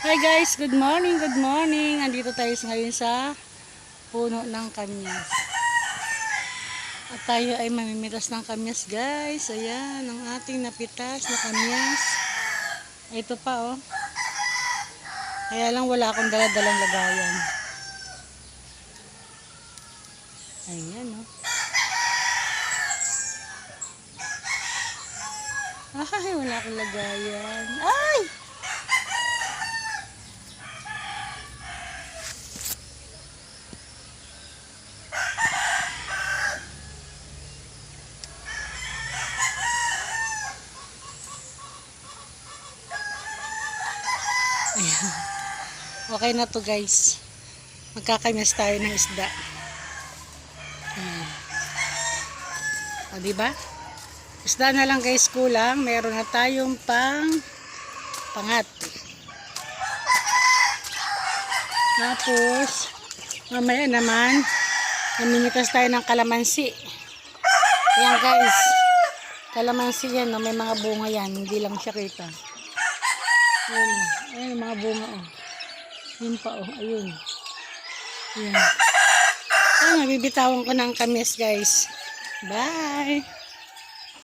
Hi guys, good morning, good morning. Andito tayo ngayon sa puno ng kamyas. At tayo ay mamimitas ng kamyas guys. Ayan, ang ating napitas na kamyas. Ito pa oh. Kaya lang wala akong daladalang lagayan. Ayan oh. Ay, wala akong lagayan. Ay! Ayan. Okay na to guys. Magkakamyas tayo ng isda. Ayan. O diba? Isda na lang guys kulang. Meron na tayong pangat. Tapos, mamaya naman, namimitas tayo ng kalamansi. Ayan guys. Kalamansi yan. No? May mga bunga yan. Hindi lang siya kita. Ayan. Ayan mga bunga. Oh. Yun pa. Oh. Ayun. Ayan. Ayan. Nabibitawan ko ng kamis guys. Bye.